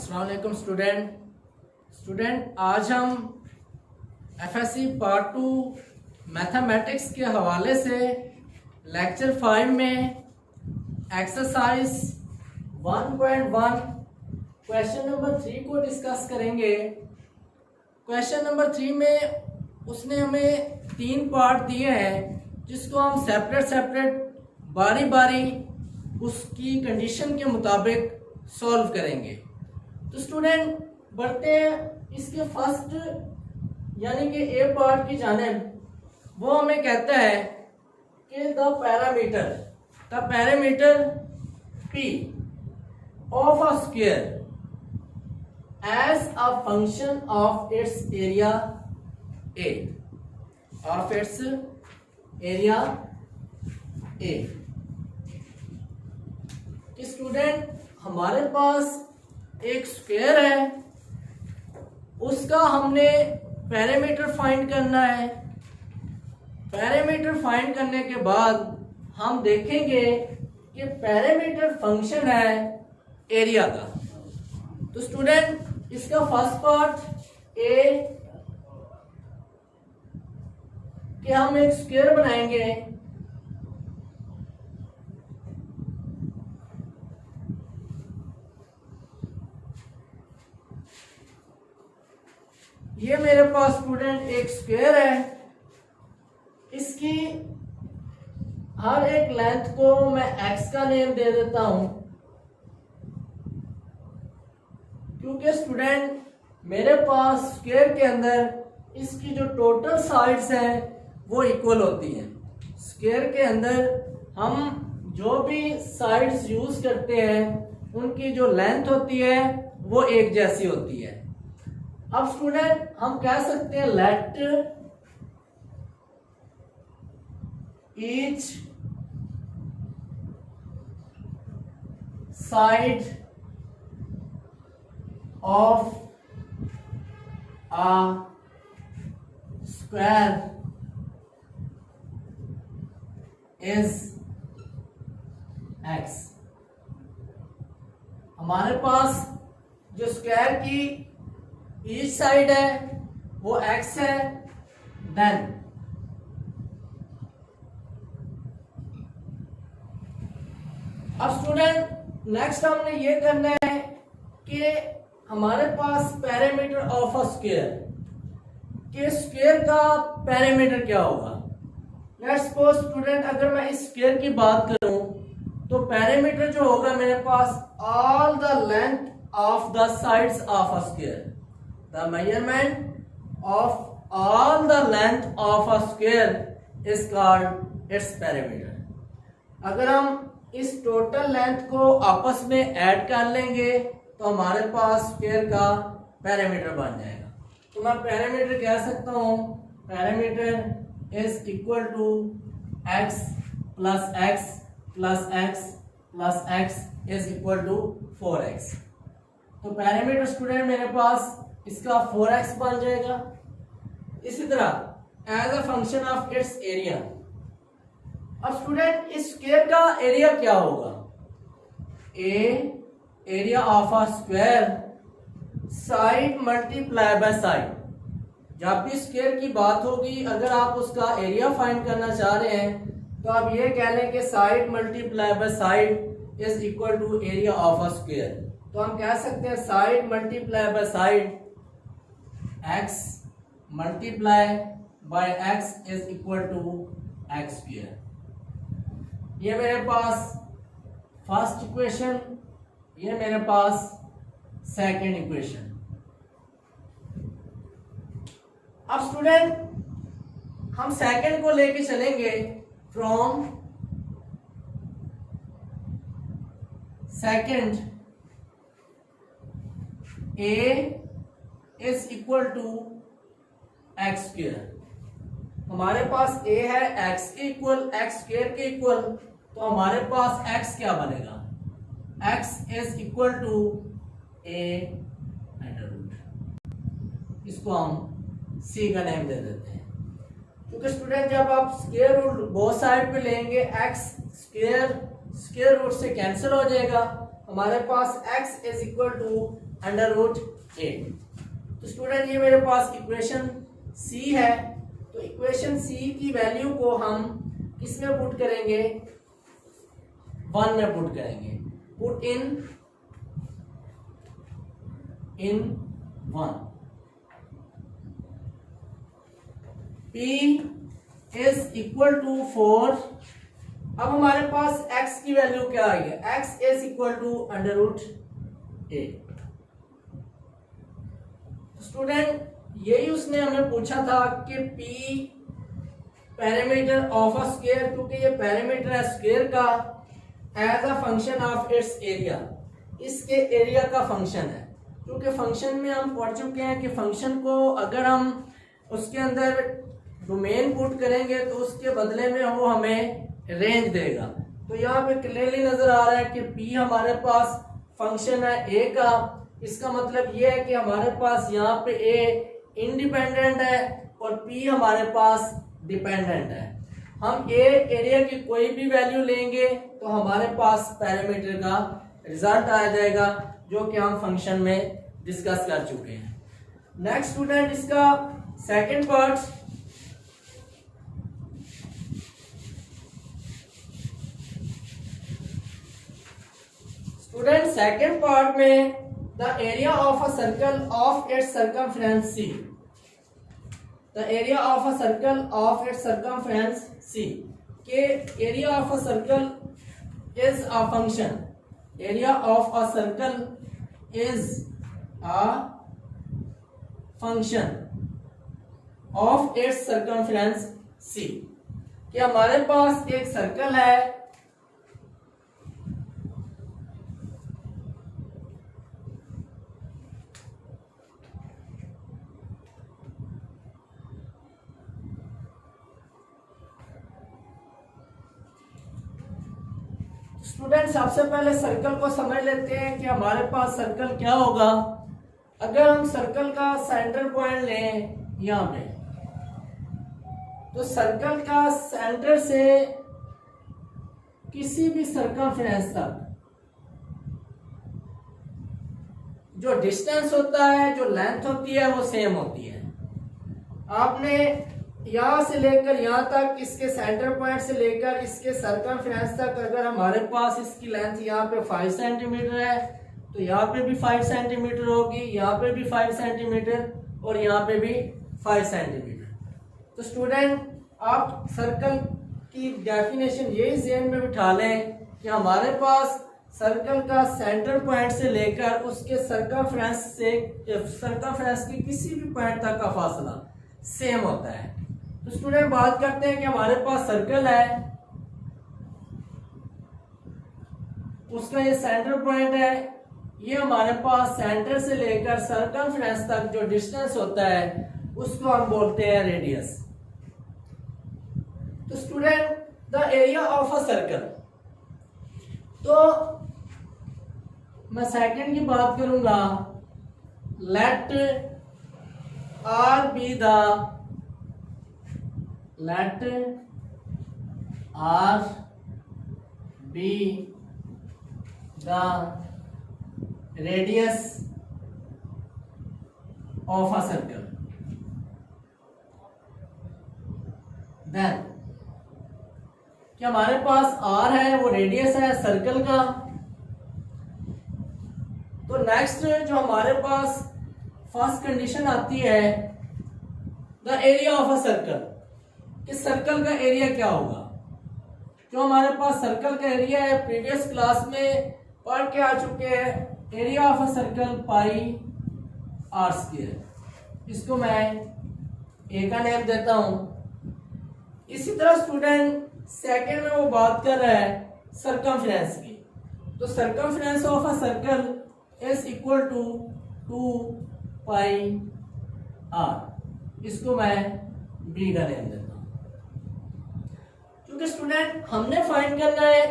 अस्सलाम वालेकुम स्टूडेंट आज हम एफएससी पार्ट 2 मैथमेटिक्स के हवाले से लेक्चर 5 में एक्सरसाइज 1.1 क्वेश्चन नंबर 3 को डिस्कस करेंगे। क्वेश्चन नंबर 3 में उसने हमें 3 पार्ट दिए हैं जिसको हम सेपरेट बारी बारी उसकी कंडीशन के मुताबिक सॉल्व करेंगे। तो स्टूडेंट बढ़ते हैं इसके फर्स्ट यानी कि ए पार्ट की जानिब। वो हमें कहता है कि the parameter p of a square as a function of its area a कि स्टूडेंट हमारे पास एक स्क्वायर है, उसका हमने पैरामीटर फाइंड करना है। पैरामीटर फाइंड करने के बाद हम देखेंगे कि पैरामीटर फंक्शन है एरिया का। तो स्टूडेंट इसका फर्स्ट पार्ट ए कि हम एक स्क्वायर बनाएंगे। ये मेरे पास स्टूडेंट एक स्क्वायर है, इसकी हर एक लेंथ को मैं एक्स का नेम दे देता हूं क्योंकि स्टूडेंट मेरे पास स्क्वायर के अंदर इसकी जो टोटल साइड्स हैं वो इक्वल होती हैं। स्क्वायर के अंदर हम जो भी साइड्स यूज करते हैं उनकी जो लेंथ होती है वो एक जैसी होती है। अब स्टूडेंट हम कह सकते हैं let each side of a square is x. हमारे पास जो स्क्वायर की ईच साइड है वो x है। देन अब स्टूडेंट नेक्स्ट हमने ये करना है कि हमारे पास पैरामीटर ऑफ अ स्क्वायर के स्क्वायर का पैरामीटर क्या होगा। लेट्स सपोज स्टूडेंट अगर मैं इस स्क्वायर की बात करूं तो पैरामीटर जो होगा मेरे पास all the length of the sides of a square. The measurement of all the length of a square is called its parameter। अगर हम इस टोटल लेंथ को आपस में ऐड कर लेंगे तो हमारे पास स्क्वायर का पैरामीटर बन जाएगा। तो मैं पैरामीटर कह सकता हूँ parameter is equal to x plus x plus x plus x is equal to 4x। तो पैरामीटर स्टूडेंट मेरे पास इसका 4x बन जाएगा। इसी तरह as a function of its area. अब स्टूडेंट इस स्क्वायर का एरिया क्या होगा। Area of a square side multiply by side. जब भी स्क्वायर की बात होगी अगर आप उसका एरिया फाइंड करना चाह रहे हैं तो आप ये कह लें कि side multiply by side is equal to area of a square. तो हम कह सकते हैं side multiply by side x multiply by x is equal to x square. ये मेरे पास फर्स्ट इक्वेशन, ये मेरे पास सेकंड इक्वेशन। अब स्टूडेंट हम सेकंड को लेके चलेंगे from second a is equal to x square. हमारे पास a है x के इक्वल, एक्स स्क्वायर के इक्वल, तो हमारे पास x क्या बनेगा। x is equal to a under root. इसको हम c का नेम दे देते हैं क्योंकि स्टूडेंट जब आप स्क्वायर रूट बोथ साइड पे लेंगे x स्क्वायर रूट से कैंसिल हो जाएगा हमारे पास x is equal to under root A. तो स्टूडेंट ये मेरे पास इक्वेशन c है, तो इक्वेशन c की वैल्यू को हम किस में पुट करेंगे, 1 में पुट करेंगे। Put in 1, p is equal to 4। अब हमारे पास x की वैल्यू क्या आई है, x is equal to under root A. Student यही उसने हमें पूछा था कि p parameter of a square, क्योंकि ये पैरामीटर है स्क्वायर का as a function of its area, इसके एरिया का फंक्शन है। क्योंकि फंक्शन में हम पढ़ चुके हैं कि फंक्शन को अगर हम उसके अंदर डोमेन पुट करेंगे तो उसके बदले में वो हमें रेंज देगा। तो यहाँ पे क्लियरली नजर आ रहा है कि p हमारे पास फंक्शन है a का। इसका मतलब ये है कि हमारे पास यहाँ पे a इंडिपेंडेंट है और p हमारे पास डिपेंडेंट है। हम a एरिया की कोई भी वैल्यू लेंगे तो हमारे पास पैरामीटर का रिजल्ट आ जाएगा, जो कि हम फंक्शन में डिस्कस कर चुके हैं। नेक्स्ट स्टूडेंट इसका second part, student second part में the area of a circle of its circumference C, the area of a circle of its circumference C, के area of a circle is a function, area of a circle is a function of its circumference C, कि हमारे पास एक circle है। Student सबसे पहले circle को समझ लेते हैं कि हमारे पास सर्कल क्या होगा। अगर हम सर्कल का सेंटर पॉइंट लें यहां पे, तो सर्कल का सेंटर से किसी भी सर्कमफ्रेंस तक जो डिस्टेंस होता है, जो लेंथ होती है, वो सेम होती है। आपने यहां से लेकर यहां तक, इसके सेंटर पॉइंट से लेकर इसके सर्कमफ्रेंस तक, अगर हमारे पास इसकी लेंथ यहाँ पे 5 सेंटीमीटर है तो यहाँ पे भी 5 सेंटीमीटर होगी, यहाँ पे भी 5 सेंटीमीटर और यहाँ पे भी 5 सेंटीमीटर। तो स्टूडेंट आप सर्कल की डेफिनेशन यही ज़हन में बिठा लें कि हमारे पास सर्कल का सेंटर पॉइंट से लेकर उसके सर्कमफ्रेंस के किसी भी पॉइंट तक का फासला सेम होता है। तो स्टूडेंट बात करते हैं कि हमारे पास सर्कल है, उसका ये सेंटर पॉइंट है, ये हमारे पास सेंटर से लेकर सर्कमफ्रेंस तक जो डिस्टेंस होता है उसको हम बोलते हैं रेडियस। तो student the area of a circle, तो मैं सेकंड की बात करूंगा, let R be the radius of a circle, then कि हमारे पास r है, वो रेडियस है सर्कल का। तो नेक्स्ट जो हमारे पास फर्स्ट कंडीशन आती है, the area of a circle, इस सर्कल का एरिया क्या होगा। जो हमारे पास सर्कल का एरिया है, प्रीवियस क्लास में पढ़ के आ चुके हैं, area of a circle pi R square. इसको मैं ए का नेम देता हूं। इसी तरह स्टूडेंट सेकंड में वो बात कर रहा है सर्कमफ्रेंस की, तो circumference of a circle is equal to 2 pi R. इसको मैं बी का नेम देता हूं। क्योंकि स्टूडेंट हमने फाइंड करना है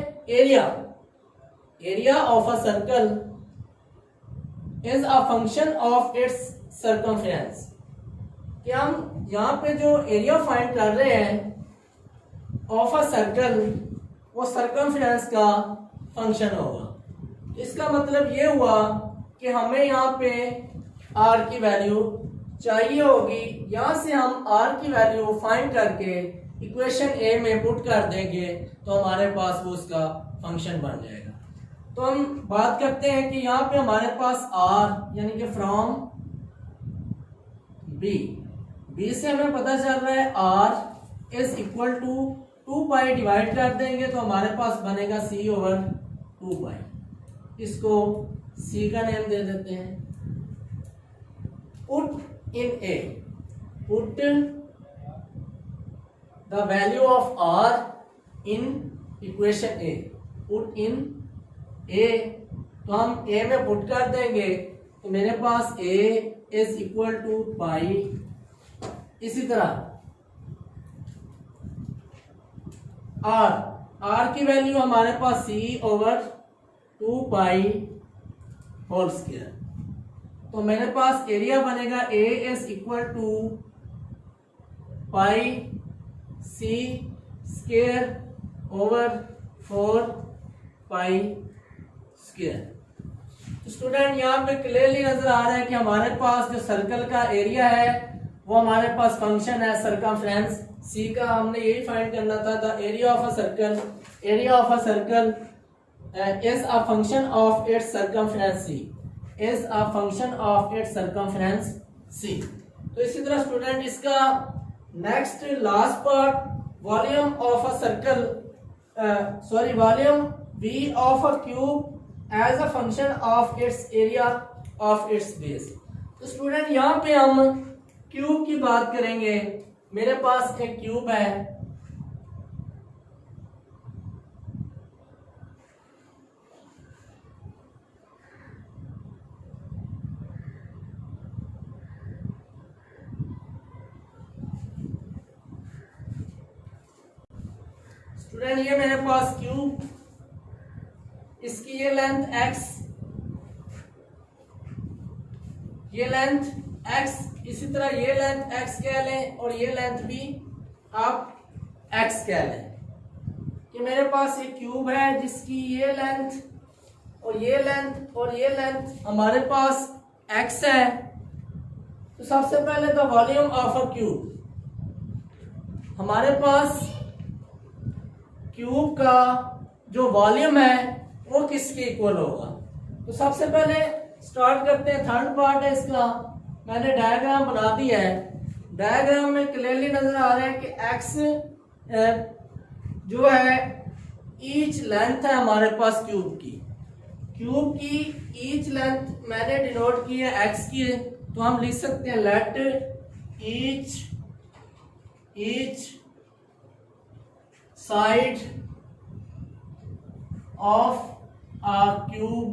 area of a circle is a function of its circumference, कि हम यहाँ पे जो एरिया फाइंड कर रहे हैं ऑफ अ सर्कल, वो सर्कमफ्रेंस का फंक्शन होगा। इसका मतलब ये हुआ कि हमें यहाँ पे r की वैल्यू चाहिए होगी। यहां से हम r की वैल्यू फाइंड करके इक्वेशन a में पुट कर देंगे तो हमारे पास वो उसका फंक्शन बन जाएगा। तो हम बात करते हैं कि यहाँ पे हमारे पास r यानी कि फ्रॉम b से हमें पता चल रहा है r is equal to 2 pi divide कर देंगे तो हमारे पास बनेगा c ओवर 2 पाई। इसको c का नेम दे देते हैं। Put the value of r in equation a। Put in a, तो हम a में पुट कर देंगे तो मेरे पास a is equal to pi. इसी तरह r की वैल्यू हमारे पास c over 2 pi whole square. तो मेरे पास एरिया बनेगा a is equal to pi c square over 4 pi square. तो स्टूडेंट यहाँ पे क्लियरली नजर आ रहा है कि हमारे पास जो सर्कल का एरिया है वो हमारे पास फंक्शन है सरकमफ्रेंस c का। हमने यही फाइंड करना था the area of a circle is a function of its circumference c is a function of its circumference c। तो इसी तरह स्टूडेंट इसका next last part volume of a circle volume v of a cube as a function of its area of its base. तो student यहाँ पे हम cube की बात करेंगे। मेरे पास एक क्यूब है, स्टूडेंट ये मेरे पास क्यूब, इसकी ये लेंथ x, ये लेंथ x, इसी तरह ये लेंथ x कह लें और ये लेंथ भी आप x कह लें कि मेरे पास ये क्यूब है जिसकी ये लेंथ और ये लेंथ और ये लेंथ हमारे पास x है। तो सबसे पहले the volume of a cube, हमारे पास क्यूब का जो वॉल्यूम है वो किसके इक्वल होगा। तो सबसे पहले स्टार्ट करते हैं, थर्ड पार्ट है इसका। मैंने डायग्राम बना दिया है। डायग्राम में क्लियरली नजर आ रहा है कि x जो है ईच लेंथ है हमारे पास क्यूब की ईच लेंथ मैंने डिनोट की है x की। तो हम लिख सकते हैं let each side of a cube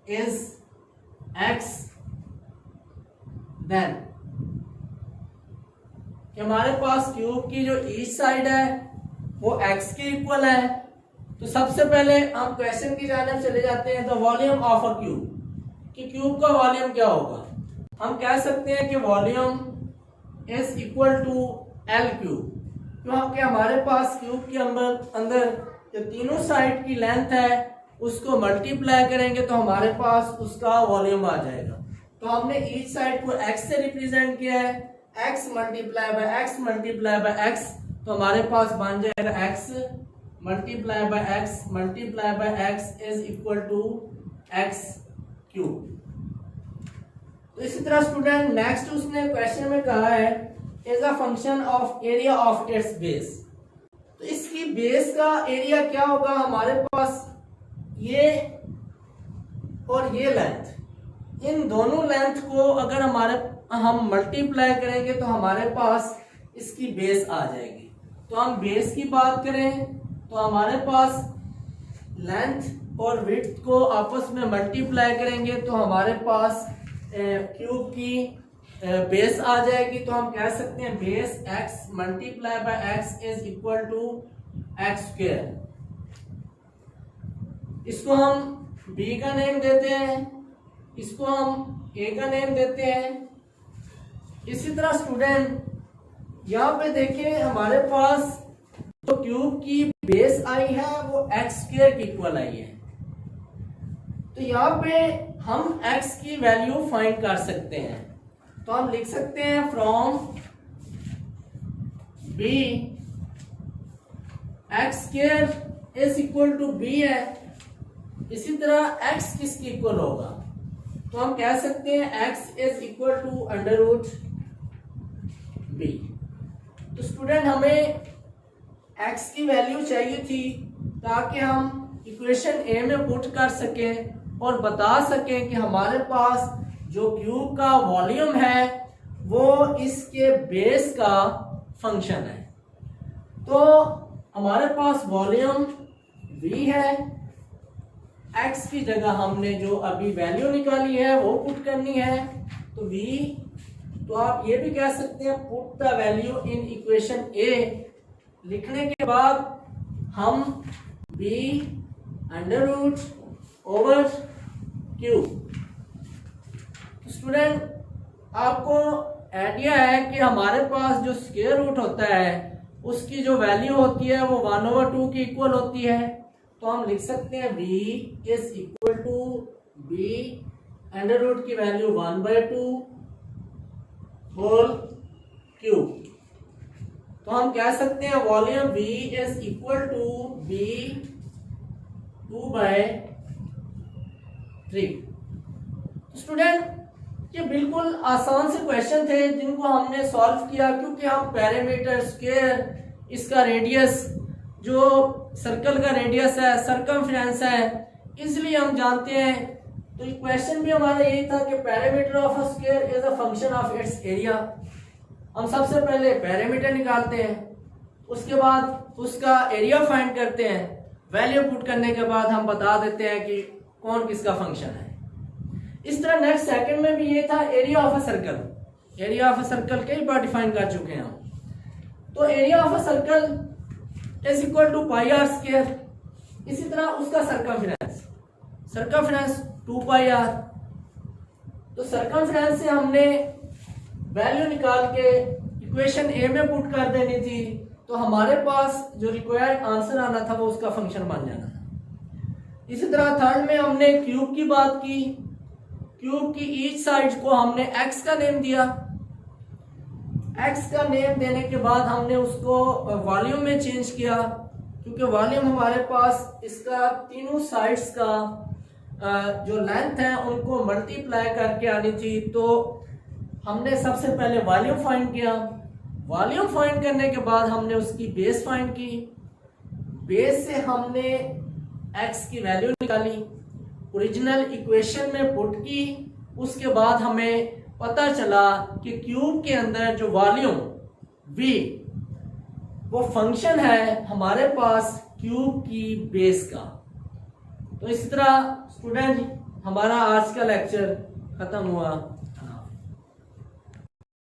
is x। Then कि हमारे पास क्यूब की जो ईच साइड है वो x के इक्वल है। तो सबसे पहले हम क्वेश्चन की जानिब चले जाते हैं। The volume of a cube, कि क्यूब का वॉल्यूम क्या होगा। हम कह सकते हैं कि volume is equal to L cube, क्योंकि हमारे पास क्यूब के अंदर जो तीनों साइड की लेंथ है उसको मल्टीप्लाई करेंगे तो हमारे पास उसका वॉल्यूम आ जाएगा। तो हमने ईच साइड को x से रिप्रेजेंट किया है, x multiply by x multiply by x। तो हमारे पास बन जाएगा x multiply by x is equal to x cube. तो इसी तरह स्टूडेंट नेक्स्ट उसने क्वेश्चन में कहा है is a function of area of its base. तो इसकी बेस का एरिया क्या होगा। हमारे पास ये और ये लेंथ, इन दोनों लेंथ को अगर हम मल्टीप्लाई करेंगे तो हमारे पास इसकी बेस आ जाएगी। तो हम बेस की बात करें तो हमारे पास लेंथ और विड्थ को आपस में मल्टीप्लाई करेंगे तो हमारे पास क्यूब की बेस आ जाएगी। तो हम कह सकते हैं base x multiply by x is equal to x square. इसको हम b का नेम देते हैं, इसको हम a का नेम देते हैं। इसी तरह स्टूडेंट यहाँ पे देखें हमारे पास जो क्यूब की बेस आई है वो एक्स स्क्वायर की इक्वल आई है। तो यहाँ पे हम x की वैल्यू फाइंड कर सकते हैं। तो हम लिख सकते हैं from b x square is equal to b है। इसी तरह x किसके इक्वल होगा, तो हम कह सकते हैं x is equal to under root b। तो स्टूडेंट हमें x की वैल्यू चाहिए थी ताकि हम इक्वेशन a में पुट कर सकें और बता सकें कि हमारे पास जो क्यूब का वॉल्यूम है वो इसके बेस का फंक्शन है। तो हमारे पास वॉल्यूम v है, x की जगह हमने जो अभी वैल्यू निकाली है वो पुट करनी है। तो v, तो आप ये भी कह सकते हैं put the value in equation a। लिखने के बाद हम b under root over Q. Student आपको आइडिया है कि हमारे पास जो स्क्वायर रूट होता है उसकी जो वैल्यू होती है वो 1/2 की इक्वल होती है। तो हम लिख सकते हैं v is equal to b under root की वैल्यू 1/2 होल क्यूब। तो हम कह सकते हैं volume v is equal to b 2/3। Student ये बिल्कुल आसान से क्वेश्चन थे जिनको हमने सॉल्व किया, क्योंकि हम पैरामीटर, स्क्वायर, इसका रेडियस, जो सर्कल का रेडियस है, सरकमफ्रेंस है, इसलिए हम जानते हैं। तो ये क्वेश्चन भी हमारा यही था कि parameter of a square is a function of its area. हम सबसे पहले पैरामीटर निकालते हैं, उसके बाद उसका एरिया फाइंड करते हैं, वैल्यू पुट करने के बाद हम बता देते हैं कि कौन किसका फंक्शन है। इस तरह नेक्स्ट सेकंड में भी ये था area of a circle. Area of a circle कई बार डिफाइन कर चुके हैं हम। तो area of a circle is equal to pi R square. इसी तरह उसका सर्कमफ्रेंस, सर्कमफ्रेंस 2 पाई आर। तो सर्कमफ्रेंस से हमने वैल्यू निकाल के इक्वेशन ए में पुट कर देनी थी, तो हमारे पास जो रिक्वायर्ड आंसर आना था वो उसका फंक्शन बन जाना था। इसी तरह थर्ड में हमने क्यूब की बात की। क्यूब की ईच साइड को हमने x का नेम दिया। x का नेम देने के बाद हमने उसको वॉल्यूम में चेंज किया, क्योंकि वॉल्यूम हमारे पास इसका तीनों साइड्स का जो लेंथ है उनको मल्टीप्लाई करके आनी थी। तो हमने सबसे पहले वॉल्यूम फाइंड किया। वॉल्यूम फाइंड करने के बाद हमने उसकी बेस फाइंड की। बेस से हमने x की वैल्यू निकाली, ओरिजिनल इक्वेशन में पुट की। उसके बाद हमें पता चला कि क्यूब के अंदर जो वॉल्यूम v वो फंक्शन है हमारे पास क्यूब की बेस का। तो इस तरह स्टूडेंट हमारा आज का लेक्चर खत्म हुआ।